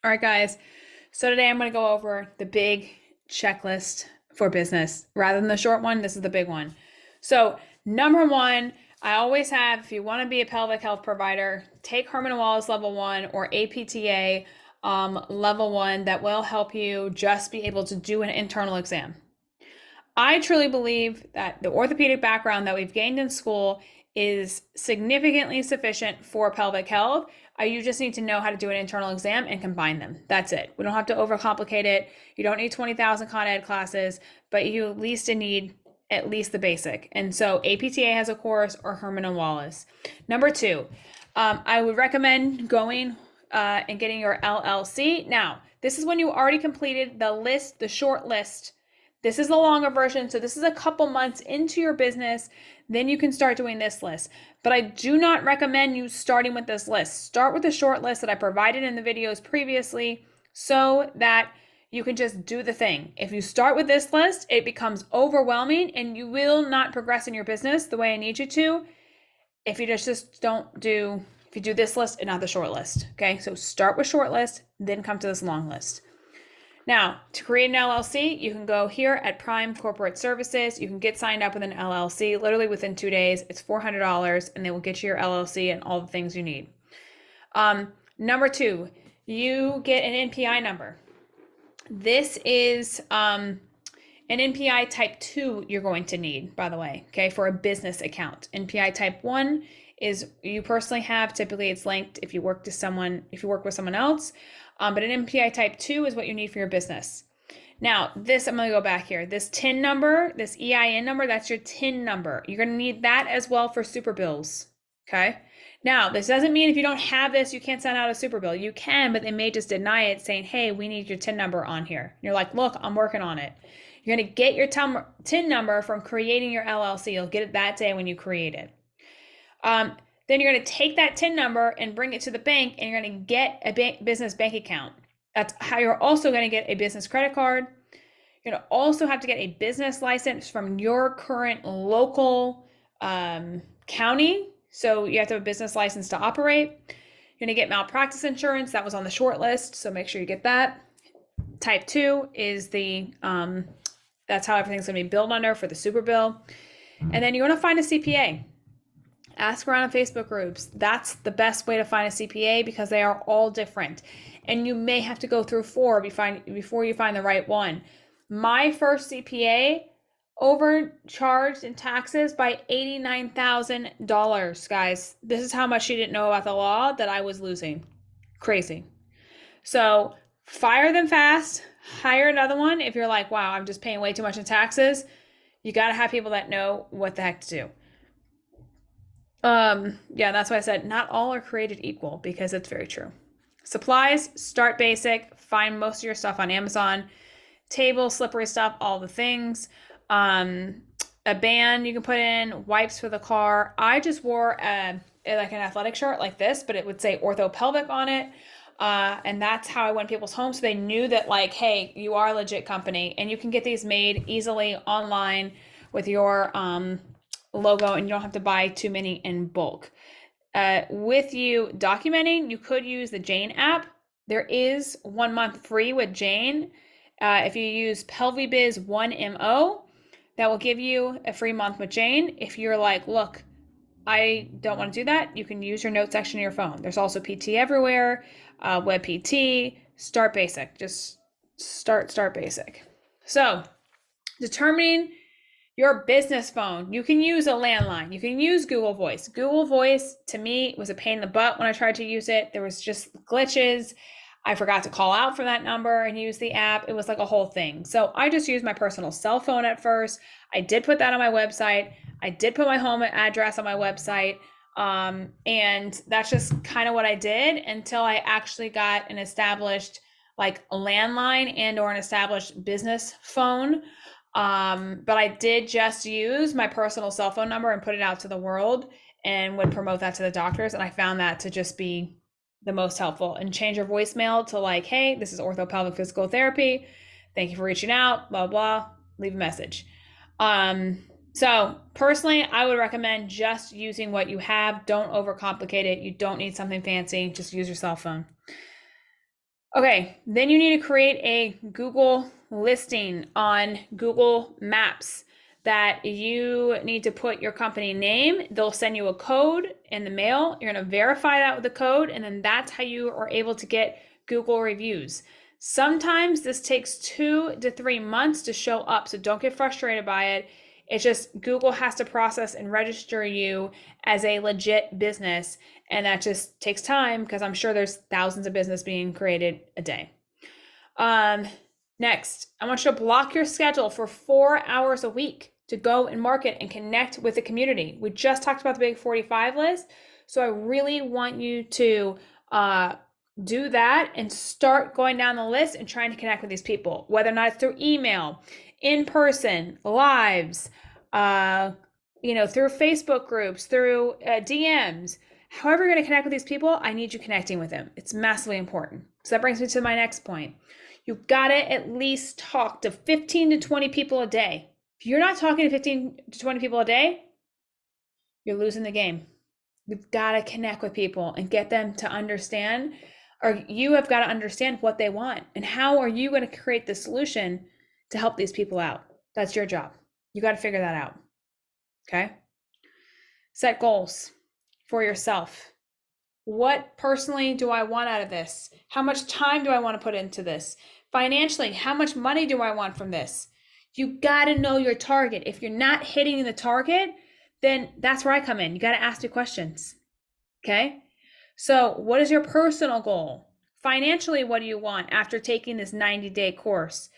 All right, guys. So today I'm going to go over the big checklist for business. Rather than the short one, this is the big one. So, number one, I always have, if you want to be a pelvic health provider, take Herman Wallace Level 1 or APTA Level 1. That will help you just be able to do an internal exam. I truly believe that the orthopedic background that we've gained in school is significantly sufficient for pelvic health. You just need to know how to do an internal exam and combine them. That's it. We don't have to overcomplicate it. You don't need 20,000 Con Ed classes, but you at least need at least the basic. And so APTA has a course, or Herman and Wallace. Number two, I would recommend going and getting your LLC. Now, this is when you already completed the list, the short list. This is the longer version. So this is a couple months into your business. Then you can start doing this list. But I do not recommend you starting with this list. Start with the short list that I provided in the videos previously so that you can just do the thing. If you start with this list, it becomes overwhelming and you will not progress in your business the way I need you to if you just don't do, if you do this list and not the short list. Okay, so start with short list, then come to this long list. Now, to create an LLC, you can go here at Prime Corporate Services. You can get signed up with an LLC literally within 2 days. It's $400 and they will get you your LLC and all the things you need. Number two, you get an NPI number. This is an NPI type 2 you're going to need, by the way, okay, for a business account. NPI type 1 is you personally have. Typically it's linked if you work with someone else. But an NPI type 2 is what you need for your business. Now, this, I'm going to go back here. This TIN number, this EIN number, that's your TIN number. You're going to need that as well for super bills. Okay. Now, this doesn't mean if you don't have this, you can't send out a super bill. You can, but they may just deny it saying, hey, we need your TIN number on here. And you're like, look, I'm working on it. You're going to get your TIN number from creating your LLC. You'll get it that day when you create it. Then you're going to take that TIN number and bring it to the bank, and you're going to get a business bank account. That's how you're also going to get a business credit card. You're going to also have to get a business license from your current local county. So you have to have a business license to operate. You're going to get malpractice insurance. That was on the short list, so make sure you get that. Type 2 is the, that's how everything's going to be billed under for the super bill. And then you're going to find a CPA. Ask around in Facebook groups. That's the best way to find a CPA because they are all different. And you may have to go through 4 before you find the right one. My first CPA overcharged in taxes by $89,000, guys. This is how much she didn't know about the law that I was losing. Crazy. So fire them fast. Hire another one. If you're like, wow, I'm just paying way too much in taxes, you got to have people that know what the heck to do. Yeah, that's why I said not all are created equal because it's very true. Supplies, start basic, find most of your stuff on Amazon. Table, slippery stuff, all the things. A band you can put in, wipes for the car. I just wore like an athletic shirt like this, but it would say orthopelvic on it. And that's how I went to people's homes so they knew that, like, hey, you are a legit company, and you can get these made easily online with your logo, and you don't have to buy too many in bulk. With you documenting, you could use the Jane app. There is 1 month free with Jane. If you use PelviBiz 1MO, that will give you a free month with Jane. If you're like, look, I don't want to do that, you can use your note section of your phone. There's also PT Everywhere, Web PT. Start basic. Just start basic. So, determining your business phone. You can use a landline. You can use Google Voice. Google Voice, to me, was a pain in the butt when I tried to use it. There was just glitches. I forgot to call out for that number and use the app. It was like a whole thing. So I just used my personal cell phone at first. I did put that on my website. I did put my home address on my website. And that's just kind of what I did until I actually got an established like a landline and or an established business phone. But I did just use my personal cell phone number and put it out to the world and would promote that to the doctors. And I found that to just be the most helpful. And change your voicemail to like, hey, this is orthopelvic physical therapy. Thank you for reaching out, blah, blah, leave a message. So personally, I would recommend just using what you have. Don't overcomplicate it. You don't need something fancy. Just use your cell phone. Okay, then you need to create a Google listing on Google Maps that you need to put your company name. They'll send you a code in the mail. You're going to verify that with the code, and then that's how you are able to get Google reviews. Sometimes this takes 2 to 3 months to show up, so don't get frustrated by it. It's just Google has to process and register you as a legit business, and that just takes time because I'm sure there's thousands of business being created a day. Next, I want you to block your schedule for 4 hours a week to go and market and connect with the community. We just talked about the Big 45 list, so I really want you to do that and start going down the list and trying to connect with these people, whether or not it's through email, in person, lives, through Facebook groups, through DMs. However you're going to connect with these people, I need you connecting with them. It's massively important. So that brings me to my next point. You've got to at least talk to 15 to 20 people a day. If you're not talking to 15 to 20 people a day, you're losing the game. You've got to connect with people and get them to understand, or you have got to understand what they want and how are you going to create the solution to help these people out. That's your job. You got to figure that out. Okay? Set goals for yourself. What personally do I want out of this? How much time do I want to put into this? Financially, how much money do I want from this? You got to know your target. If you're not hitting the target, then that's where I come in. You got to ask me questions. Okay? So, what is your personal goal? Financially, what do you want after taking this 90-day course?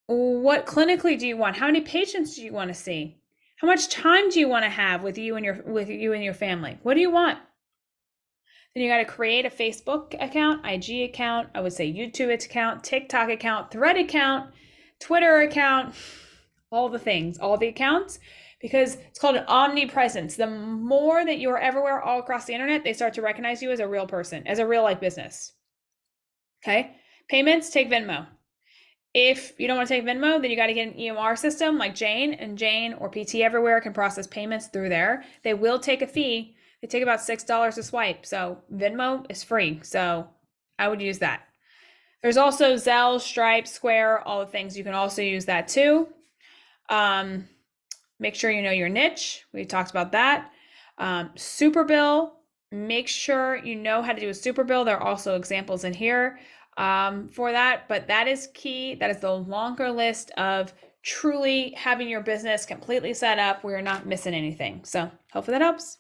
What clinically do you want? How many patients do you want to see? How much time do you want to have with you and your family? What do you want? Then you got to create a Facebook account, IG account, I would say YouTube account, TikTok account, Thread account, Twitter account, all the things, all the accounts, because it's called an omnipresence. The more that you are everywhere all across the internet, they start to recognize you as a real person, as a real life business. Okay? Payments, take Venmo. If you don't want to take Venmo, then you got to get an EMR system like Jane, and Jane or PT Everywhere can process payments through there. They will take a fee. They take about $6 a swipe. So Venmo is free. So I would use that. There's also Zelle, Stripe, Square, all the things. You can also use that too. Make sure you know your niche. We talked about that. Superbill, make sure you know how to do a Superbill. There are also examples in here for that, but that is key. That is the longer list of truly having your business completely set up where you're not missing anything. So hopefully that helps.